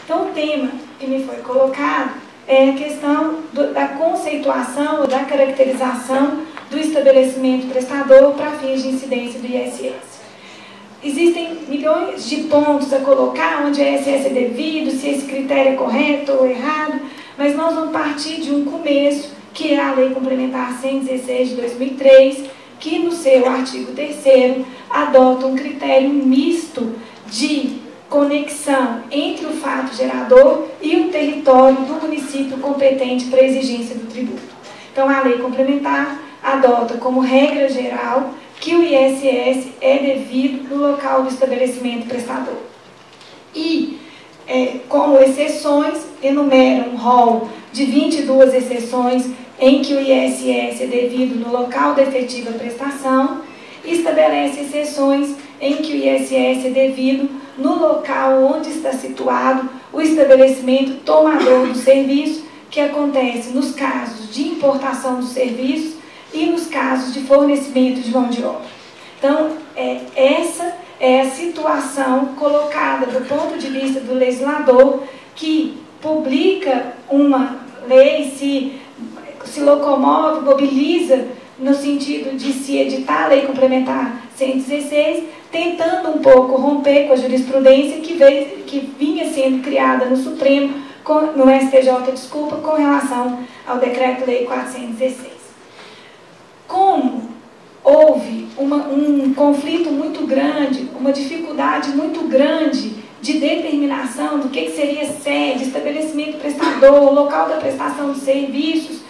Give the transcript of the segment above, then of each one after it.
Então, o tema que me foi colocado é a questão da conceituação ou da caracterização do estabelecimento prestador para fins de incidência do ISS. Existem milhões de pontos a colocar onde o ISS é devido, se esse critério é correto ou errado, mas nós vamos partir de um começo, que é a Lei Complementar 116 de 2003, que no seu artigo 3º adota um critério misto de conexão entre o fato gerador e o território do município competente para a exigência do tributo. Então, a Lei Complementar adota como regra geral que o ISS é devido no local do estabelecimento prestador. E, como exceções, enumera um rol de 22 exceções em que o ISS é devido no local da efetiva prestação e estabelece exceções em que o ISS é devido no local onde está situado o estabelecimento tomador do serviço, que acontece nos casos de importação dos serviços e nos casos de fornecimento de mão de obra. Então, essa é a situação colocada do ponto de vista do legislador, que publica uma lei, se locomove, mobiliza no sentido de se editar a Lei Complementar 116, tentando um pouco romper com a jurisprudência que vinha sendo criada no Supremo, no STJ, desculpa, com relação ao Decreto-Lei 416. Como houve um conflito muito grande, uma dificuldade muito grande de determinação do que seria sede, estabelecimento prestador, local da prestação de serviços,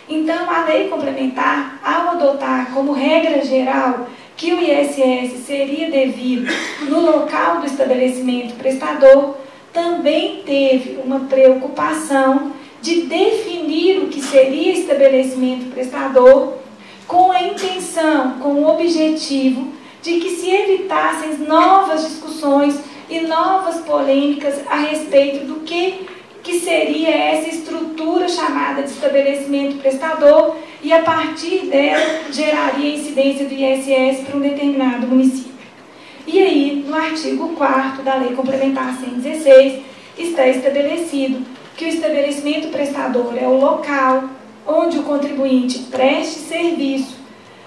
então a Lei Complementar, ao adotar como regra geral que o ISS seria devido no local do estabelecimento prestador, também teve uma preocupação de definir o que seria estabelecimento prestador, com a intenção, com o objetivo de que se evitassem novas discussões e novas polêmicas a respeito do que seria essa estrutura chamada de estabelecimento prestador e, a partir dela, geraria incidência do ISS para um determinado município. E aí, no artigo 4º da Lei Complementar 116, está estabelecido que o estabelecimento prestador é o local onde o contribuinte preste serviço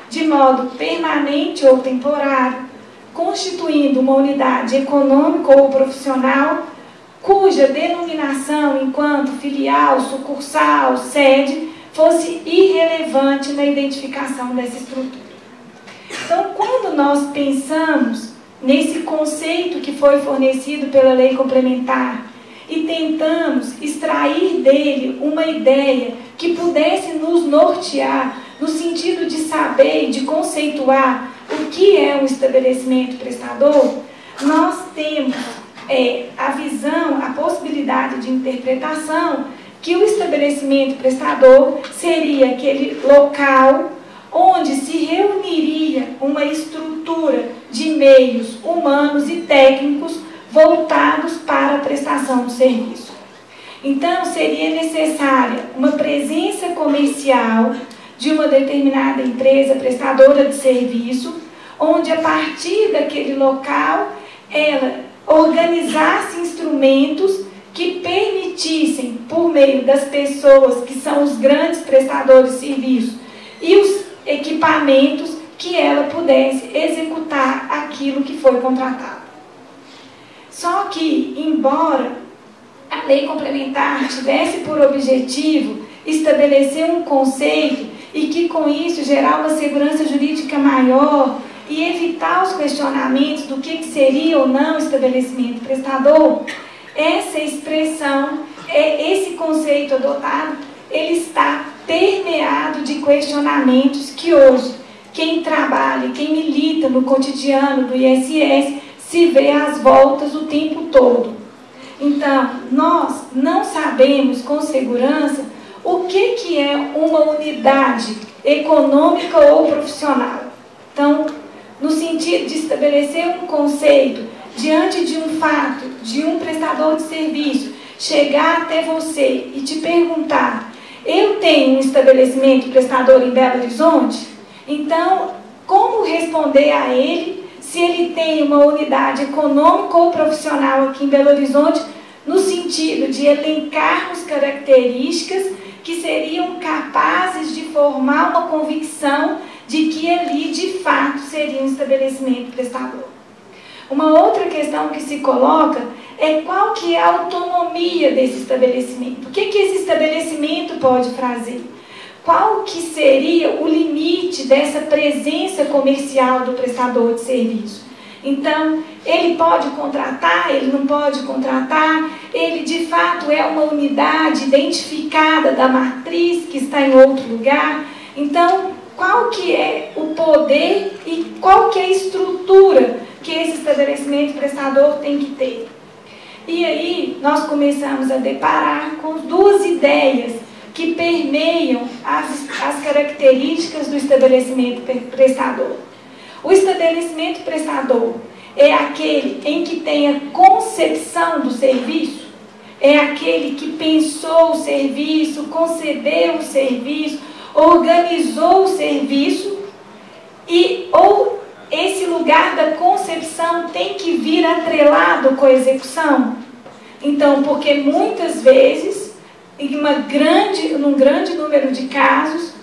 de modo permanente ou temporário, constituindo uma unidade econômica ou profissional, cuja denominação enquanto filial, sucursal, sede, fosse irrelevante na identificação dessa estrutura. Então, quando nós pensamos nesse conceito que foi fornecido pela Lei Complementar e tentamos extrair dele uma ideia que pudesse nos nortear no sentido de saber e de conceituar o que é um estabelecimento prestador, nós temos a visão, a possibilidade de interpretação que o estabelecimento prestador seria aquele local onde se reuniria uma estrutura de meios humanos e técnicos voltados para a prestação do serviço. Então, seria necessária uma presença comercial de uma determinada empresa prestadora de serviço, onde, a partir daquele local, ela organizasse instrumentos que permitissem, por meio das pessoas que são os grandes prestadores de serviço e os equipamentos, que ela pudesse executar aquilo que foi contratado. Só que, embora a Lei Complementar tivesse por objetivo estabelecer um conceito e que com isso gerar uma segurança jurídica maior e evitar os questionamentos do que seria ou não estabelecimento prestador, essa expressão, esse conceito adotado, ele está permeado de questionamentos que hoje quem trabalha, quem milita no cotidiano do ISS, se vê às voltas o tempo todo. Então, nós não sabemos com segurança o que é uma unidade econômica ou profissional. Então, no sentido de estabelecer um conceito diante de um fato, de um prestador de serviço, chegar até você e te perguntar: eu tenho um estabelecimento prestador em Belo Horizonte? Então, como responder a ele se ele tem uma unidade econômica ou profissional aqui em Belo Horizonte, no sentido de elencarmos características que seriam capazes de formar uma convicção de que ali, de fato, seria um estabelecimento prestador. Uma outra questão que se coloca é qual que é a autonomia desse estabelecimento. O que esse estabelecimento pode fazer? Qual que seria o limite dessa presença comercial do prestador de serviço? Então, ele pode contratar, ele não pode contratar, ele de fato é uma unidade identificada da matriz que está em outro lugar. Então, qual que é o poder e qual que é a estrutura que esse estabelecimento prestador tem que ter? E aí, nós começamos a deparar com duas ideias que permeiam as características do estabelecimento prestador. O estabelecimento prestador é aquele em que tem a concepção do serviço, é aquele que pensou o serviço, concebeu o serviço, organizou o serviço, ou esse lugar da concepção tem que vir atrelado com a execução. Então, porque muitas vezes, num grande número de casos,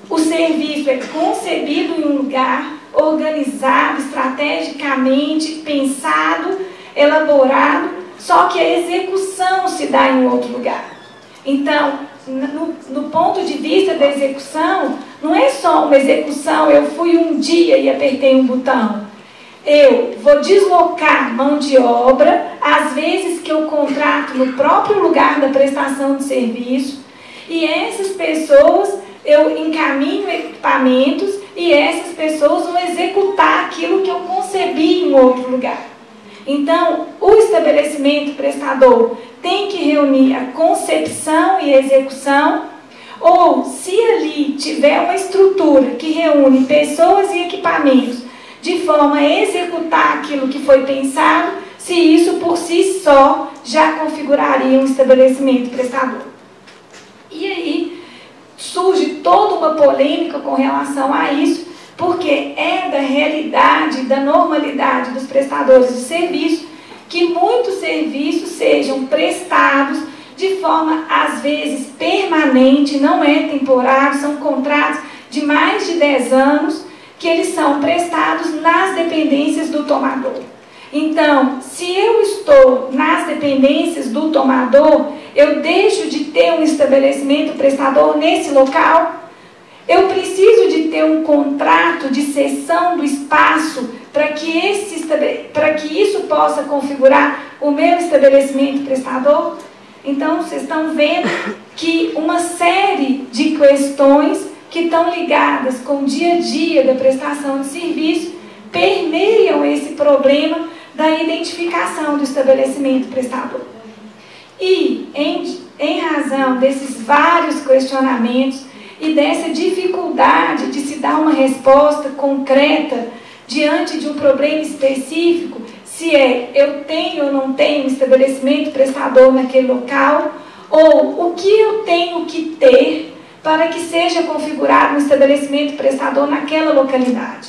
o serviço é concebido em um lugar, organizado, estrategicamente, pensado, elaborado, só que a execução se dá em outro lugar. Então, no ponto de vista da execução, não é só uma execução, eu fui um dia e apertei um botão. Eu vou deslocar mão de obra, às vezes que eu contrato no próprio lugar da prestação de serviço, e essas pessoas, eu encaminho equipamentos, e essas pessoas vão executar aquilo que eu concebi em outro lugar. Então, o estabelecimento prestador tem que reunir a concepção e a execução, ou se ali tiver uma estrutura que reúne pessoas e equipamentos de forma a executar aquilo que foi pensado, se isso por si só já configuraria um estabelecimento prestador. E aí surge toda uma polêmica com relação a isso, porque é da realidade, da normalidade dos prestadores de serviço que muitos serviços sejam prestados de forma, às vezes, permanente, não é temporário, são contratos de mais de 10 anos que eles são prestados nas dependências do tomador. Então, se eu estou nas dependências do tomador, eu deixo de ter um estabelecimento prestador nesse local? Eu preciso de ter um contrato de cessão do espaço para que isso possa configurar o meu estabelecimento prestador? Então, vocês estão vendo que uma série de questões que estão ligadas com o dia a dia da prestação de serviço permeiam esse problema da identificação do estabelecimento prestador. E, em razão desses vários questionamentos e dessa dificuldade de se dar uma resposta concreta diante de um problema específico, se eu tenho ou não tenho um estabelecimento prestador naquele local, ou o que eu tenho que ter para que seja configurado um estabelecimento prestador naquela localidade.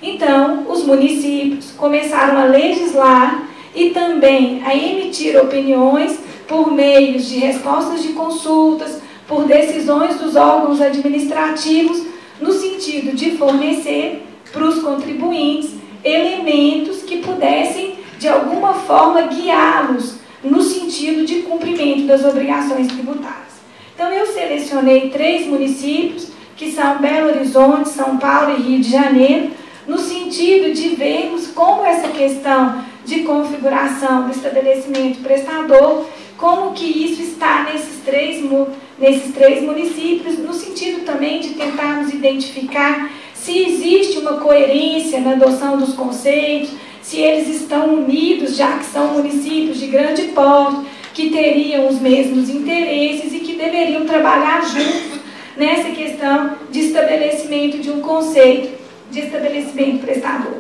Então, os municípios começaram a legislar e também a emitir opiniões por meios de respostas de consultas, por decisões dos órgãos administrativos, no sentido de fornecer para os contribuintes elementos que pudessem, de alguma forma, guiá-los no sentido de cumprimento das obrigações tributárias. Então, eu selecionei 3 municípios, que são Belo Horizonte, São Paulo e Rio de Janeiro, no sentido de vermos como essa questão de configuração do estabelecimento prestador, como que isso está nesses três municípios, no sentido também de tentarmos identificar se existe uma coerência na adoção dos conceitos, se eles estão unidos, já que são municípios de grande porte, que teriam os mesmos interesses e que deveriam trabalhar juntos nessa questão de estabelecimento de um conceito de estabelecimento prestador.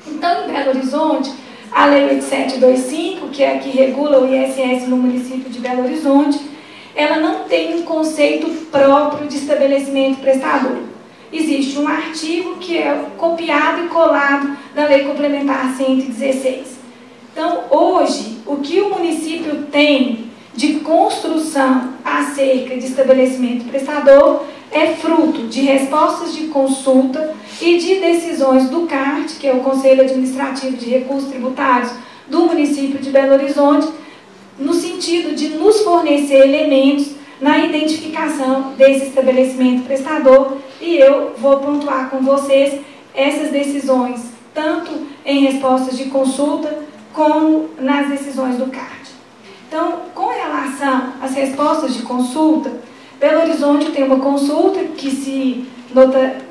Então, em Belo Horizonte, a Lei 8725, que é a que regula o ISS no município de Belo Horizonte, ela não tem um conceito próprio de estabelecimento prestador. Existe um artigo que é copiado e colado da Lei Complementar 116. Então, hoje, o que o município tem de construção acerca de estabelecimento prestador é fruto de respostas de consulta e de decisões do CART, que é o Conselho Administrativo de Recursos Tributários do município de Belo Horizonte, no sentido de nos fornecer elementos na identificação desse estabelecimento prestador, e eu vou pontuar com vocês essas decisões, tanto em respostas de consulta, como nas decisões do CART. Então, com relação às respostas de consulta, Belo Horizonte tem uma consulta que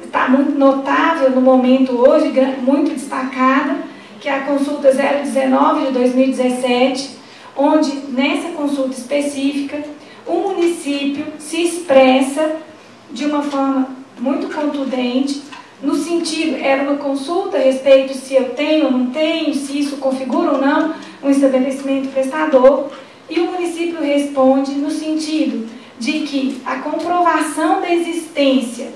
está muito notável no momento hoje, muito destacada, que é a consulta 019 de 2017, onde, nessa consulta específica, o município se expressa de uma forma muito contundente, no sentido, era uma consulta a respeito se eu tenho ou não tenho, se isso configura ou não um estabelecimento prestador, e o município responde no sentido de que a comprovação da existência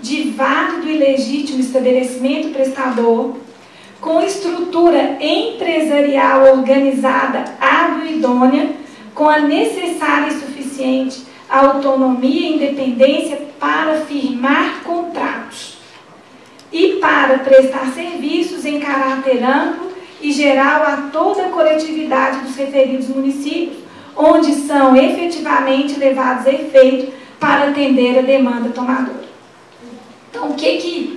de válido e legítimo estabelecimento prestador, com estrutura empresarial organizada hábil e idônea, com a necessária e suficiente autonomia e independência para firmar contratos e para prestar serviços em caráter amplo e geral a toda a coletividade dos referidos municípios, onde são efetivamente levados a efeito para atender a demanda tomadora. Então,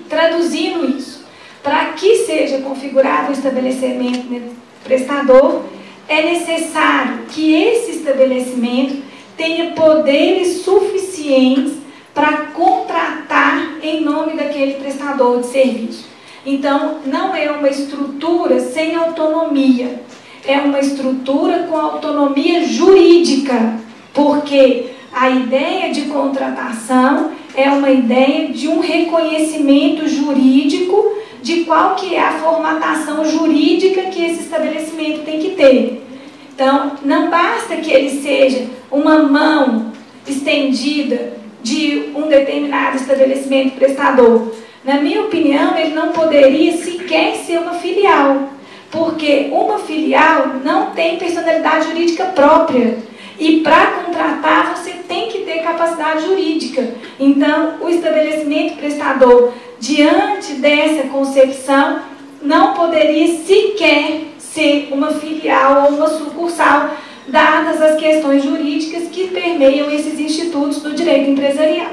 traduzindo isso, para que seja configurado o estabelecimento prestador, é necessário que esse estabelecimento tenha poderes suficientes para contratar em nome daquele prestador de serviço. Então, não é uma estrutura sem autonomia, é uma estrutura com autonomia jurídica, porque a ideia de contratação é uma ideia de um reconhecimento jurídico de qual que é a formatação jurídica que esse estabelecimento tem que ter. Então, não basta que ele seja uma mão estendida de um determinado estabelecimento prestador. Na minha opinião, ele não poderia sequer ser uma filial, porque uma filial não tem personalidade jurídica própria. E para contratar, você tem que ter capacidade jurídica. Então, o estabelecimento prestador, diante dessa concepção, não poderia sequer ser uma filial ou uma sucursal, dadas as questões jurídicas que permeiam esses institutos do direito empresarial.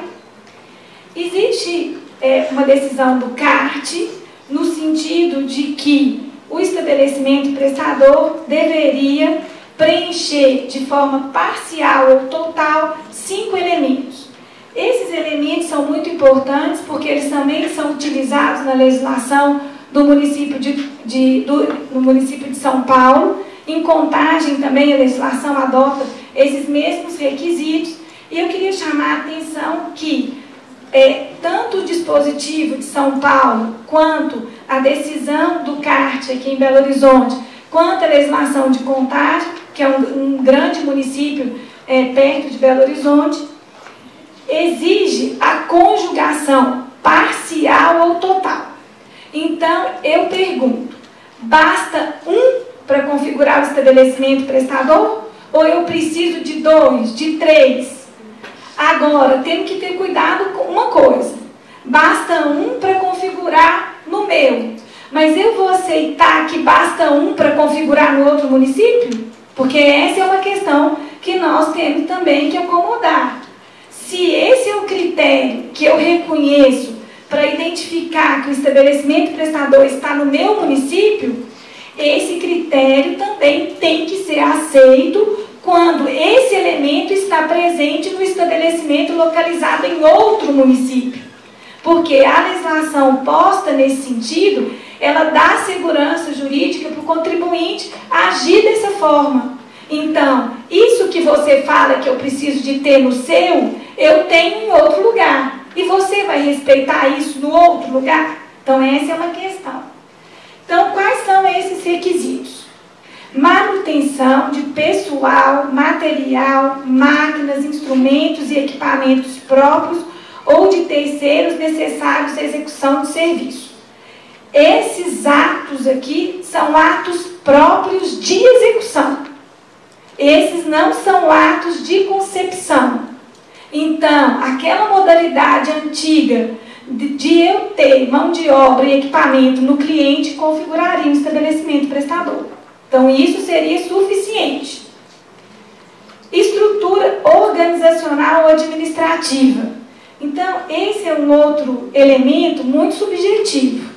Existe uma decisão do CART, no sentido de que o estabelecimento prestador deveria preencher de forma parcial ou total 5 elementos. Esses elementos são muito importantes porque eles também são utilizados na legislação do município no município de São Paulo. Em Contagem também a legislação adota esses mesmos requisitos. E eu queria chamar a atenção que tanto o dispositivo de São Paulo, quanto a decisão do CART aqui em Belo Horizonte, quanto a legislação de Contagem, que é um grande município perto de Belo Horizonte, exige a conjugação parcial ou total. Então, eu pergunto, basta um para configurar o estabelecimento prestador? Ou eu preciso de 2, de 3? Agora, temos que ter cuidado com uma coisa. Basta um para configurar no meu, mas eu vou aceitar que basta um para configurar no outro município? Porque essa é uma questão que nós temos também que acomodar. Se esse é o critério que eu reconheço para identificar que o estabelecimento prestador está no meu município, esse critério também tem que ser aceito quando esse elemento está presente no estabelecimento localizado em outro município. Porque a legislação posta nesse sentido, ela dá segurança jurídica para o contribuinte agir dessa forma. Então, isso que você fala que eu preciso de ter no seu, eu tenho em outro lugar. E você vai respeitar isso no outro lugar? Então, essa é uma questão. Então, quais são esses requisitos? Manutenção de pessoal, material, máquinas, instrumentos e equipamentos próprios ou de terceiros necessários à execução do serviço. esses atos aqui são atos próprios de execução. Esses não são atos de concepção. Então, aquela modalidade antiga de eu ter mão de obra e equipamento no cliente configuraria um estabelecimento prestador. Então, isso seria suficiente. Estrutura organizacional ou administrativa. Então, esse é um outro elemento muito subjetivo.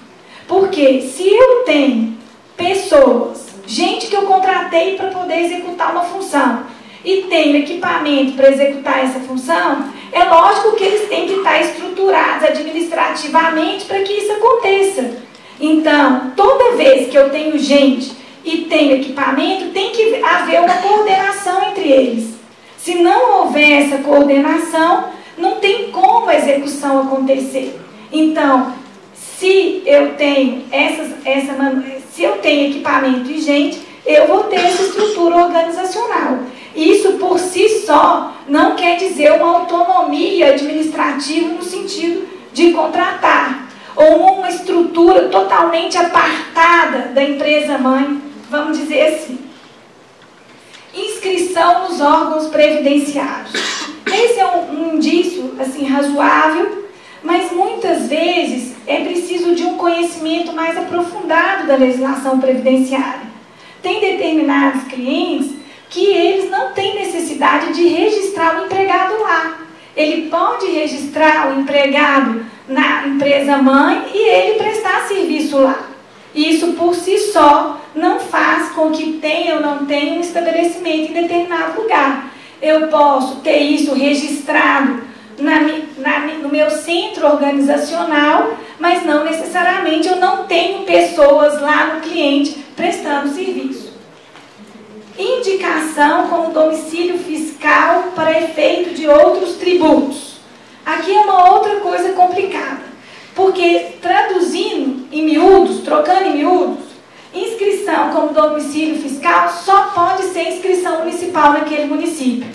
Porque se eu tenho pessoas, gente que eu contratei para poder executar uma função, e tenho equipamento para executar essa função, é lógico que eles têm que estar estruturados administrativamente para que isso aconteça. Então, toda vez que eu tenho gente e tenho equipamento, tem que haver uma coordenação entre eles. Se não houver essa coordenação, não tem como a execução acontecer. Então, se eu tenho se eu tenho equipamento e gente, eu vou ter essa estrutura organizacional. Isso por si só não quer dizer uma autonomia administrativa no sentido de contratar, ou uma estrutura totalmente apartada da empresa mãe, vamos dizer assim. Inscrição nos órgãos previdenciários. Esse é um indício assim, razoável, mas muitas vezes é preciso de um conhecimento mais aprofundado da legislação previdenciária. Tem determinados clientes que eles não têm necessidade de registrar o empregado lá. Ele pode registrar o empregado na empresa mãe e ele prestar serviço lá. Isso por si só não faz com que tenha ou não tenha um estabelecimento em determinado lugar. Eu posso ter isso registrado no meu centro organizacional, mas não necessariamente eu não tenho pessoas lá no cliente prestando serviço. Indicação como domicílio fiscal para efeito de outros tributos. Aqui é uma outra coisa complicada, porque traduzindo em miúdos, trocando em miúdos, inscrição como domicílio fiscal só pode ser inscrição municipal naquele município,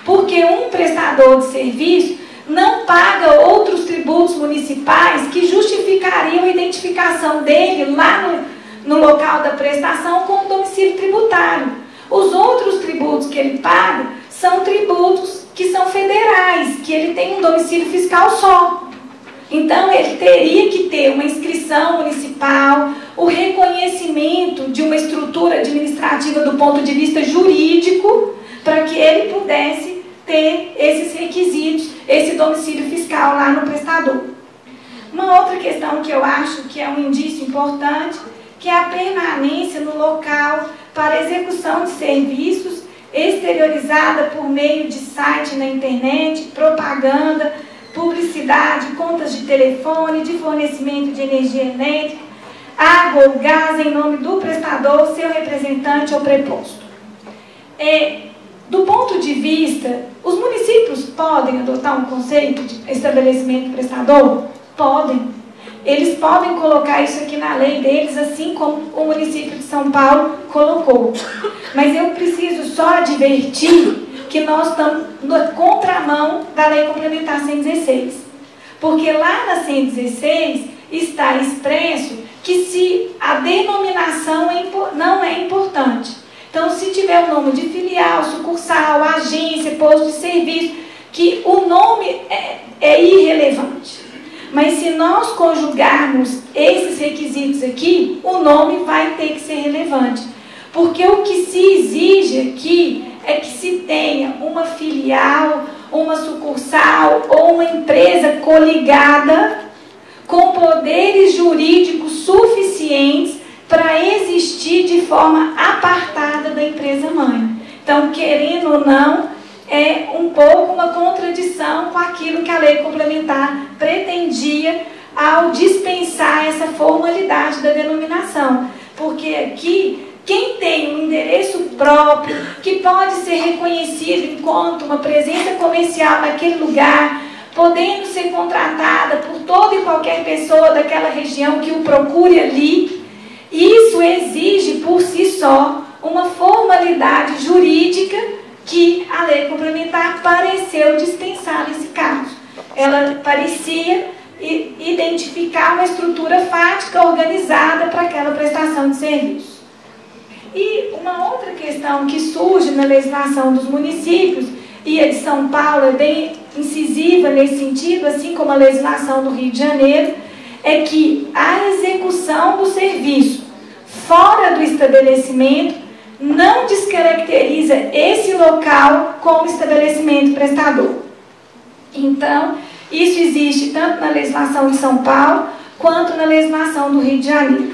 porque um prestador de serviço não paga outros tributos municipais que justificariam a identificação dele lá no local da prestação como domicílio tributário. Os outros tributos que ele paga são tributos que são federais, que ele tem um domicílio fiscal só. Então, ele teria que ter uma inscrição municipal, o reconhecimento de uma estrutura administrativa do ponto de vista jurídico, para que ele pudesse ter esses requisitos, esse domicílio fiscal lá no prestador. Uma outra questão que eu acho que é um indício importante, que é a permanência no local para execução de serviços exteriorizada por meio de site na internet, propaganda, publicidade, contas de telefone, de fornecimento de energia elétrica, água ou gás em nome do prestador, seu representante ou preposto. Do ponto de vista, os municípios podem adotar um conceito de estabelecimento prestador? Podem. Eles podem colocar isso aqui na lei deles, assim como o município de São Paulo colocou. Mas eu preciso só advertir que nós estamos na contramão da Lei Complementar 116. Porque lá na 116 está expresso que se a denominação não é importante. Então, se tiver o nome de filial, sucursal, agência, posto de serviço, que o nome é irrelevante. Mas se nós conjugarmos esses requisitos aqui, o nome vai ter que ser relevante. Porque o que se exige aqui é que se tenha uma filial, uma sucursal ou uma empresa coligada com poderes jurídicos suficientes para existir de forma apartada da empresa-mãe. Então, querendo ou não, é um pouco uma contradição com aquilo que a lei complementar pretendia ao dispensar essa formalidade da denominação. Porque aqui, quem tem um endereço próprio, que pode ser reconhecido enquanto uma presença comercial naquele lugar, podendo ser contratada por toda e qualquer pessoa daquela região que o procure ali, isso exige por si só uma formalidade jurídica que a lei complementar pareceu dispensar nesse caso. Ela parecia identificar uma estrutura fática organizada para aquela prestação de serviço. E uma outra questão que surge na legislação dos municípios, e a de São Paulo é bem incisiva nesse sentido, assim como a legislação do Rio de Janeiro, é que a execução do serviço fora do estabelecimento não descaracteriza esse local como estabelecimento prestador. Então, isso existe tanto na legislação de São Paulo quanto na legislação do Rio de Janeiro.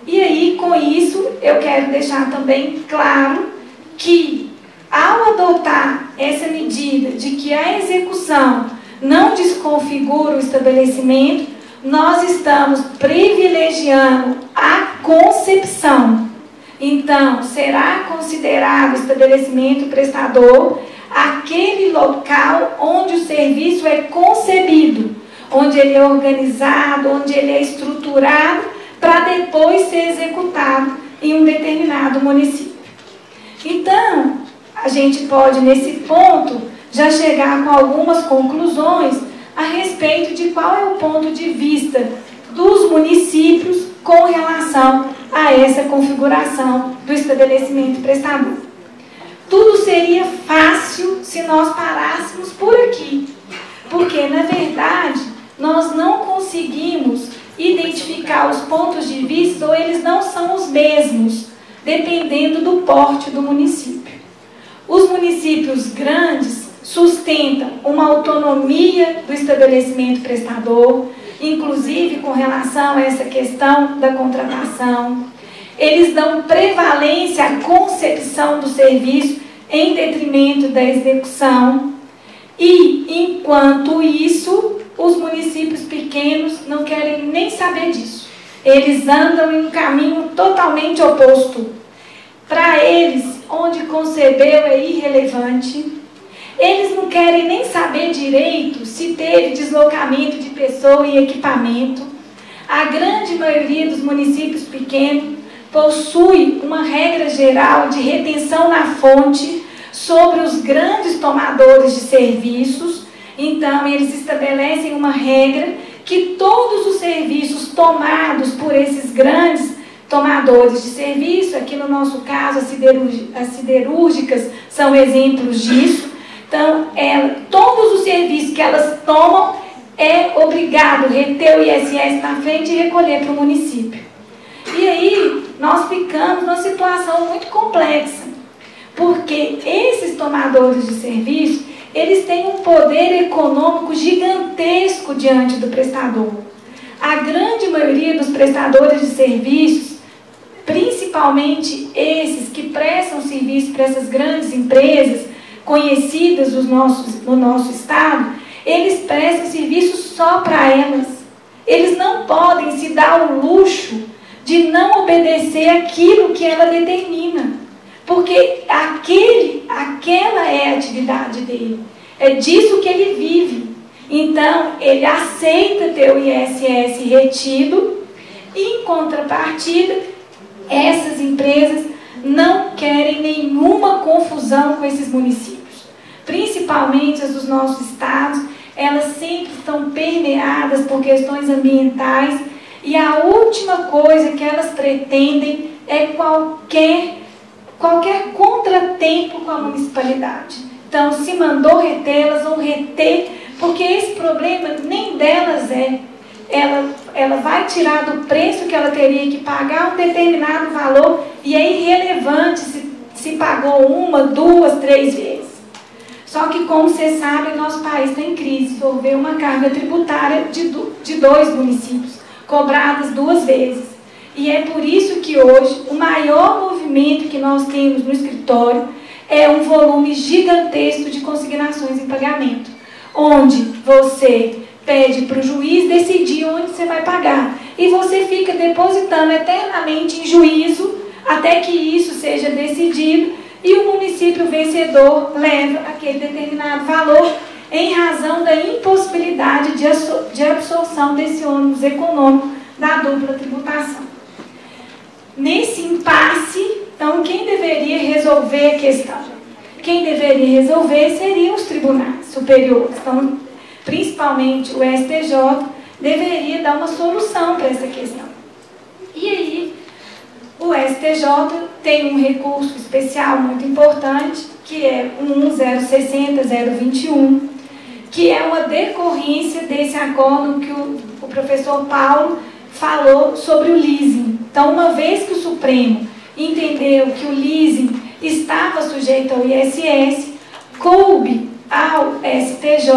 E aí, com isso, eu quero deixar também claro que, ao adotar essa medida de que a execução não desconfigura o estabelecimento, nós estamos privilegiando a concepção. Então, será considerado estabelecimento prestador aquele local onde o serviço é concebido, onde ele é organizado, onde ele é estruturado, para depois ser executado em um determinado município. Então, a gente pode, nesse ponto, já chegar com algumas conclusões a respeito de qual é o ponto de vista dos municípios com relação a essa configuração do estabelecimento prestador. Tudo seria fácil se nós parássemos por aqui, porque, na verdade, nós não conseguimos identificar os pontos de vista ou eles não são os mesmos, dependendo do porte do município. Os municípios grandes sustentam uma autonomia do estabelecimento prestador, inclusive com relação a essa questão da contratação. Eles dão prevalência à concepção do serviço em detrimento da execução. E, enquanto isso, os municípios pequenos não querem nem saber disso. Eles andam em um caminho totalmente oposto. Para eles, onde concebeu é irrelevante. Eles não querem nem saber direito se teve deslocamento de pessoa e equipamento. A grande maioria dos municípios pequenos possui uma regra geral de retenção na fonte sobre os grandes tomadores de serviços. Então, eles estabelecem uma regra que todos os serviços tomados por esses grandes tomadores de serviço, aqui no nosso caso as siderúrgicas são exemplos disso. Então, todos os serviços que elas tomam é obrigado reter o ISS na frente e recolher para o município. E aí, nós ficamos numa situação muito complexa, porque esses tomadores de serviço, eles têm um poder econômico gigantesco diante do prestador. A grande maioria dos prestadores de serviços, principalmente esses que prestam serviço para essas grandes empresas conhecidas no nosso estado, eles prestam serviço só para elas. Eles não podem se dar o luxo de não obedecer aquilo que ela determina, porque aquela é a atividade dele, é disso que ele vive. Então, ele aceita ter o ISS retido e, em contrapartida, essas empresas não querem nenhuma confusão com esses municípios, principalmente as dos nossos estados. Elas sempre estão permeadas por questões ambientais e a última coisa que elas pretendem é qualquer contratempo com a municipalidade. Então, se mandou reter, elas vão reter, porque esse problema nem delas é. Ela vai tirar do preço que ela teria que pagar um determinado valor e é irrelevante se pagou uma, duas, 3 vezes. Só que, como vocês sabem, nosso país está em crise. Houve uma carga tributária de 2 municípios, cobradas 2 vezes. E é por isso que hoje o maior movimento que nós temos no escritório é um volume gigantesco de consignações em pagamento, onde você pede para o juiz decidir onde você vai pagar. E você fica depositando eternamente em juízo até que isso seja decidido e o município vencedor leva aquele determinado valor em razão da impossibilidade de absorção desse ônus econômico da dupla tributação. Nesse impasse, então, quem deveria resolver a questão? Quem deveria resolver seriam os tribunais superiores. Então, principalmente o STJ, deveria dar uma solução para essa questão. E aí, o STJ tem um recurso especial muito importante, que é o 1060021, que é uma decorrência desse acordo que o professor Paulo falou sobre o leasing. Então, uma vez que o Supremo entendeu que o leasing estava sujeito ao ISS, coube ao STJ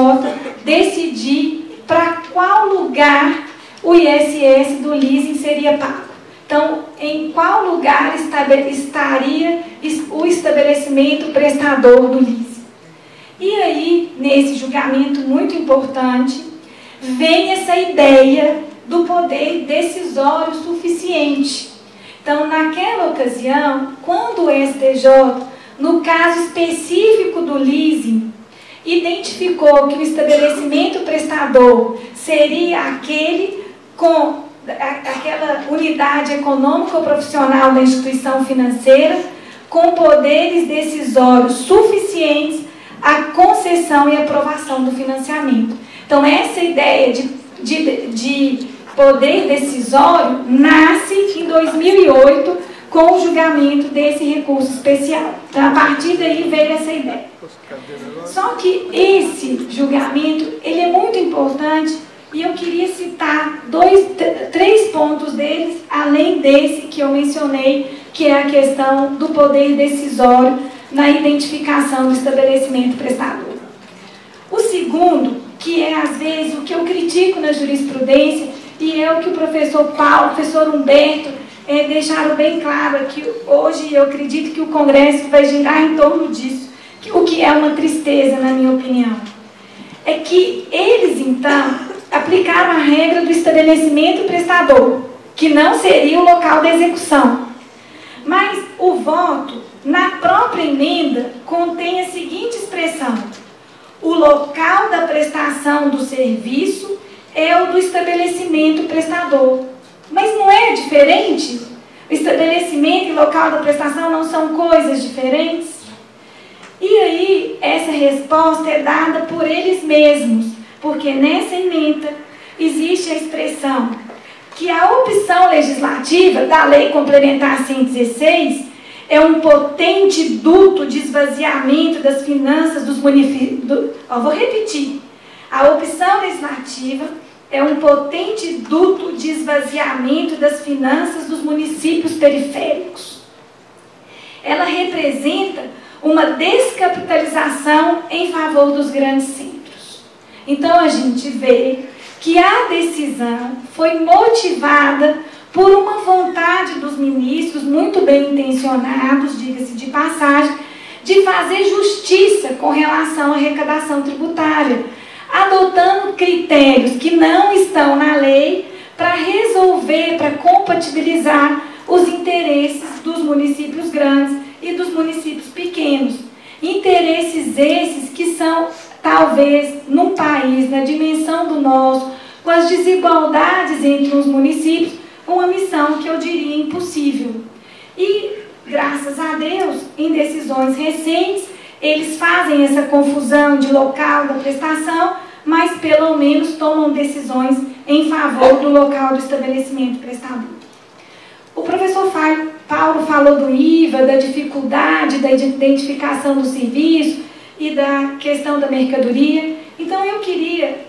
decidir para qual lugar o ISS do leasing seria pago. Então, em qual lugar estaria o estabelecimento prestador do leasing? E aí, nesse julgamento muito importante, vem essa ideia do poder decisório suficiente. Então, naquela ocasião, quando o STJ, no caso específico do leasing, identificou que o estabelecimento prestador seria aquele com aquela unidade econômica ou profissional da instituição financeira, com poderes decisórios suficientes à concessão e aprovação do financiamento. Então, essa ideia de poder decisório nasce em 2008 com o julgamento desse recurso especial. Então, a partir daí veio essa ideia. Só que esse julgamento, ele é muito importante e eu queria citar três pontos deles, além desse que eu mencionei, que é a questão do poder decisório na identificação do estabelecimento prestador. O segundo, que é às vezes o que eu critico na jurisprudência, e é o que o professor Paulo, o professor Humberto deixaram bem claro aqui hoje, eu acredito que o Congresso vai girar em torno disso, o que é uma tristeza, na minha opinião. É que eles, então, aplicaram a regra do estabelecimento prestador, que não seria o local da execução. Mas o voto, na própria emenda, contém a seguinte expressão: o local da prestação do serviço é o do estabelecimento prestador. Mas não é diferente? O estabelecimento e o local da prestação não são coisas diferentes? E aí, essa resposta é dada por eles mesmos, porque nessa emenda existe a expressão que a opção legislativa da Lei Complementar 116 é um potente duto de esvaziamento das finanças dos municípios. Vou repetir. A opção legislativa é um potente duto de esvaziamento das finanças dos municípios periféricos. Ela representa uma descapitalização em favor dos grandes centros. Então, a gente vê que a decisão foi motivada por uma vontade dos ministros, muito bem intencionados, diga-se de passagem, de fazer justiça com relação à arrecadação tributária, adotando critérios que não estão na lei para resolver, para compatibilizar os interesses dos municípios grandes e dos municípios pequenos. Interesses esses que são, talvez, num país, na dimensão do nosso, com as desigualdades entre os municípios, uma missão que eu diria impossível. E, graças a Deus, em decisões recentes, eles fazem essa confusão de local da prestação, mas pelo menos tomam decisões em favor do local do estabelecimento prestador. O professor Paulo falou do IVA, da dificuldade da identificação do serviço e da questão da mercadoria. Então eu queria,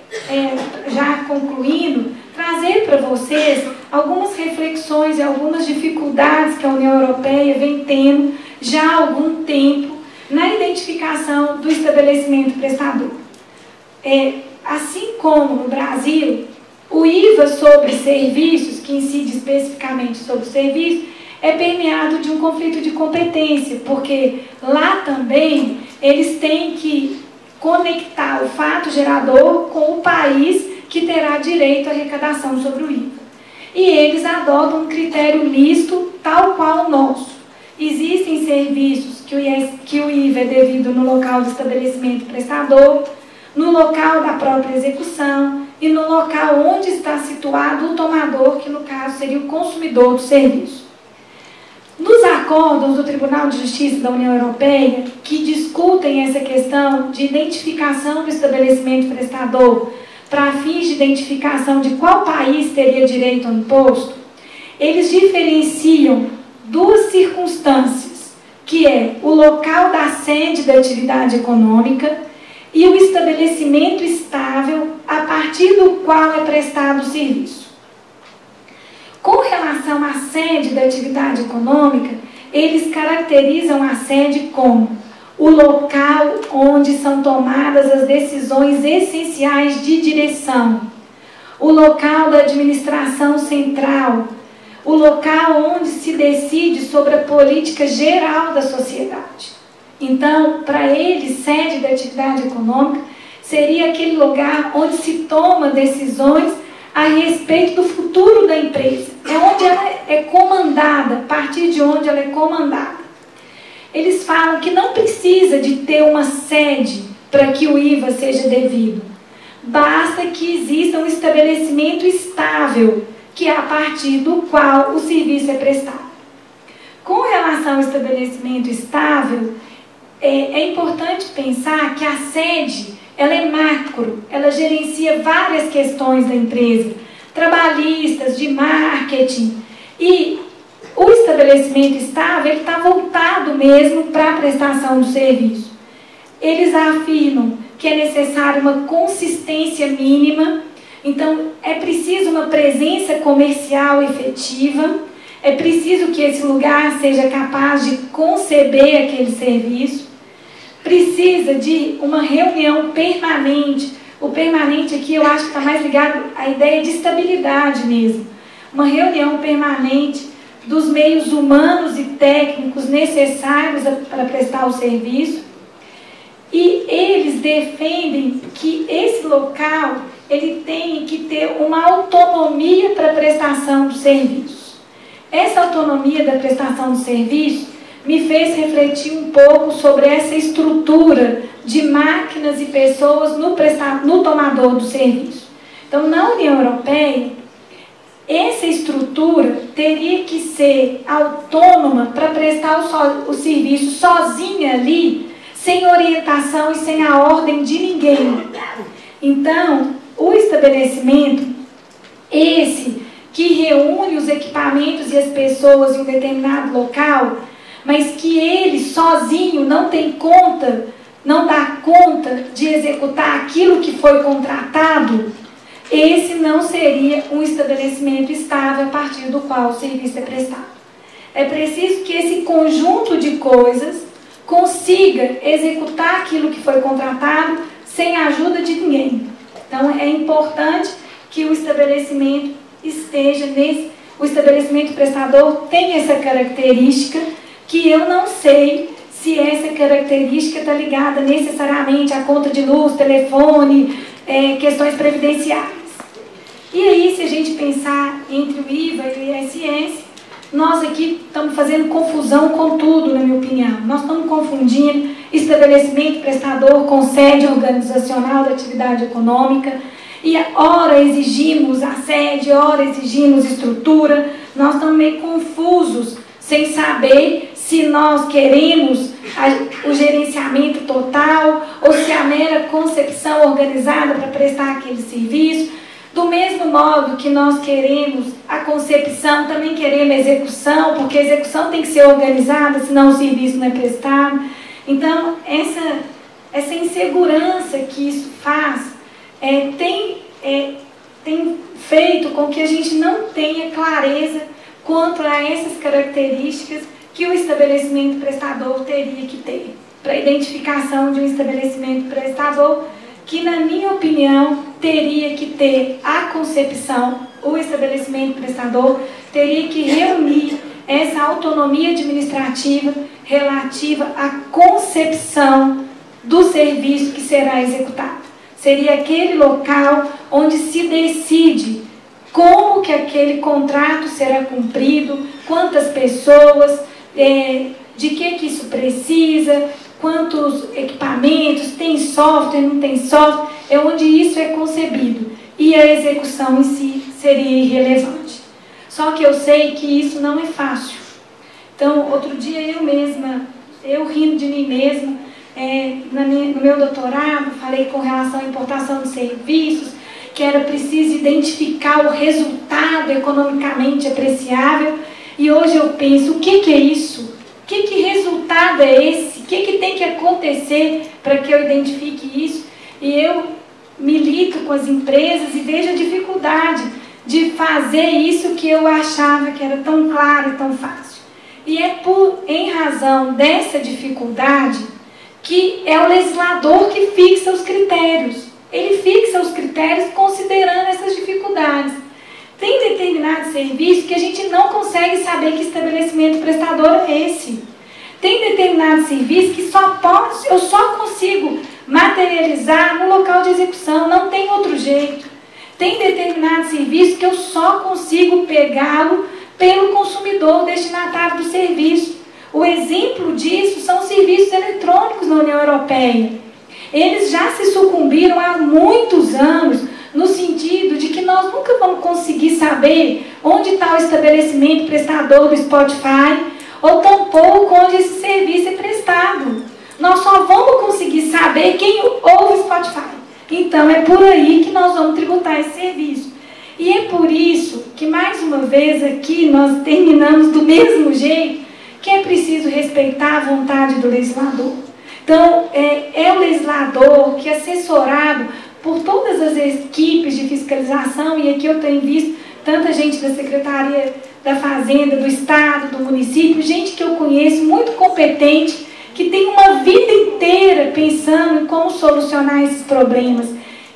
já concluindo, trazer para vocês algumas reflexões e algumas dificuldades que a União Europeia vem tendo já há algum tempo na identificação do estabelecimento prestador. Assim como no Brasil, o IVA sobre serviços, que incide especificamente sobre o serviço, é permeado de um conflito de competência, porque lá também eles têm que conectar o fato gerador com o país que terá direito à arrecadação sobre o IVA. E eles adotam um critério misto, tal qual o nosso. Existem serviços que o IVA é devido no local do estabelecimento prestador, no local da própria execução e no local onde está situado o tomador, que no caso seria o consumidor do serviço. Nos acordos do Tribunal de Justiça da União Europeia, que discutem essa questão de identificação do estabelecimento prestador para fins de identificação de qual país teria direito ao imposto, eles diferenciam duas circunstâncias, que é o local da sede da atividade econômica e o estabelecimento estável a partir do qual é prestado o serviço. Com relação à sede da atividade econômica, eles caracterizam a sede como o local onde são tomadas as decisões essenciais de direção, o local da administração central, o local onde se decide sobre a política geral da sociedade. Então, para eles, sede da atividade econômica seria aquele lugar onde se toma decisões a respeito do futuro da empresa. É onde ela é comandada, a partir de onde ela é comandada. Eles falam que não precisa de ter uma sede para que o IVA seja devido. Basta que exista um estabelecimento estável, que é a partir do qual o serviço é prestado. Com relação ao estabelecimento estável, é importante pensar que a sede, ela é macro, ela gerencia várias questões da empresa, trabalhistas, de marketing, e o estabelecimento estável está voltado mesmo para a prestação do serviço. Eles afirmam que é necessária uma consistência mínima, então é preciso uma presença comercial efetiva, é preciso que esse lugar seja capaz de conceber aquele serviço, precisa de uma reunião permanente. O permanente aqui eu acho que está mais ligado à ideia de estabilidade mesmo. Uma reunião permanente dos meios humanos e técnicos necessários para prestar o serviço. E eles defendem que esse local ele tem que ter uma autonomia para a prestação do serviço. Essa autonomia da prestação do serviço me fez refletir um pouco sobre essa estrutura de máquinas e pessoas no tomador do serviço. Então, na União Europeia, essa estrutura teria que ser autônoma para prestar o serviço sozinha ali, sem orientação e sem a ordem de ninguém. Então, o estabelecimento, esse que reúne os equipamentos e as pessoas em um determinado local, mas que ele sozinho não tem conta, não dá conta de executar aquilo que foi contratado, esse não seria um estabelecimento estável a partir do qual o serviço é prestado. É preciso que esse conjunto de coisas consiga executar aquilo que foi contratado sem a ajuda de ninguém. Então, é importante que o estabelecimento esteja nesse... O estabelecimento prestador tem essa característica que eu não sei se essa característica está ligada necessariamente à conta de luz, telefone, questões previdenciárias. E aí, se a gente pensar entre o IVA e o ISS, nós aqui estamos fazendo confusão com tudo, na minha opinião. Nós estamos confundindo estabelecimento prestador com sede organizacional da atividade econômica, e ora exigimos a sede, ora exigimos estrutura. Nós estamos meio confusos, sem saber se nós queremos o gerenciamento total ou se a mera concepção organizada para prestar aquele serviço. Do mesmo modo que nós queremos a concepção, também queremos a execução, porque a execução tem que ser organizada, senão o serviço não é prestado. Então, essa insegurança que isso faz tem feito com que a gente não tenha clareza quanto a essas características que o estabelecimento prestador teria que ter para a identificação de um estabelecimento prestador, que, na minha opinião, teria que ter a concepção, o estabelecimento prestador teria que reunir essa autonomia administrativa relativa à concepção do serviço que será executado. Seria aquele local onde se decide como que aquele contrato será cumprido, quantas pessoas, de que isso precisa, quantos equipamentos, tem software, não tem software, é onde isso é concebido. E a execução em si seria irrelevante. Só que eu sei que isso não é fácil. Então, outro dia eu rindo de mim mesma, no meu doutorado, falei com relação à importação de serviços, que era preciso identificar o resultado economicamente apreciável, e hoje eu penso, o que é isso? Que resultado é esse? O que tem que acontecer para que eu identifique isso? E eu milito com as empresas e vejo a dificuldade de fazer isso que eu achava que era tão claro e tão fácil. E é em razão dessa dificuldade que é o legislador que fixa os critérios. Ele fixa os critérios considerando essas dificuldades. Tem determinado serviço que a gente não consegue saber que estabelecimento prestador é esse. Tem determinado serviço que eu só consigo materializar no local de execução, não tem outro jeito. Tem determinado serviço que eu só consigo pegá-lo pelo consumidor, destinatário do serviço. O exemplo disso são os serviços eletrônicos na União Europeia. Eles já se sucumbiram há muitos anos, no sentido de que nós nunca vamos conseguir saber onde está o estabelecimento prestador do Spotify, ou tampouco onde esse serviço é prestado. Nós só vamos conseguir saber quem ouve o Spotify. Então é por aí que nós vamos tributar esse serviço. E é por isso que, mais uma vez aqui, nós terminamos do mesmo jeito, que é preciso respeitar a vontade do legislador. Então, é o legislador que, assessorado por todas as equipes de fiscalização, e aqui eu tenho visto tanta gente da Secretaria da Fazenda, do Estado, do município, gente que eu conheço, muito competente, que tem uma vida inteira pensando em como solucionar esses problemas.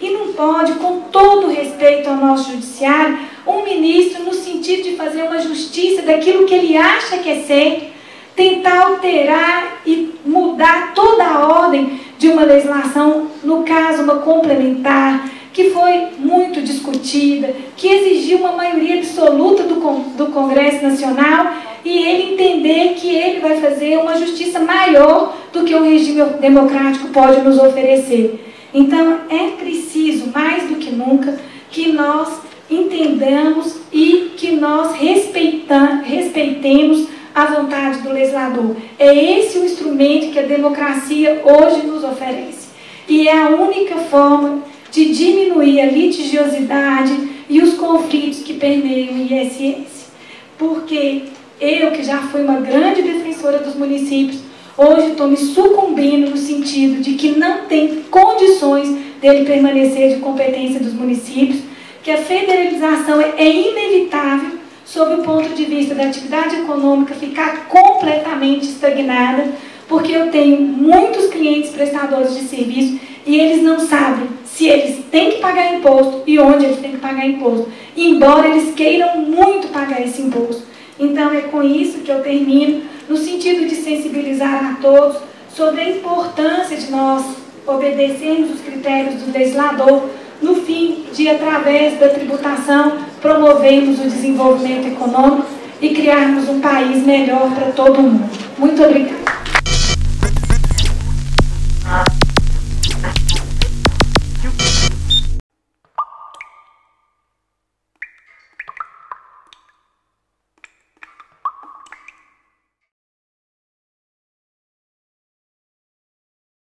E não pode, com todo respeito ao nosso judiciário, um ministro, no sentido de fazer uma justiça daquilo que ele acha que é certo, tentar alterar e mudar toda a ordem de uma legislação, no caso uma complementar, que foi muito discutida, que exigiu uma maioria absoluta do Congresso Nacional, e ele entender que ele vai fazer uma justiça maior do que o regime democrático pode nos oferecer. Então, é preciso, mais do que nunca, que nós entendamos e que nós respeitemos a vontade do legislador. É esse o instrumento que a democracia hoje nos oferece. E é a única forma de diminuir a litigiosidade e os conflitos que permeiam o ISS. Porque eu, que já fui uma grande defensora dos municípios, hoje estou me sucumbindo no sentido de que não tem condições dele permanecer de competência dos municípios, que a federalização é inevitável sob o ponto de vista da atividade econômica ficar completamente estagnada, porque eu tenho muitos clientes prestadores de serviço e eles não sabem se eles têm que pagar imposto e onde eles têm que pagar imposto, embora eles queiram muito pagar esse imposto. Então é com isso que eu termino, no sentido de sensibilizar a todos sobre a importância de nós obedecermos os critérios do legislador, no fim de, através da tributação, promovermos o desenvolvimento econômico e criarmos um país melhor para todo mundo. Muito obrigada.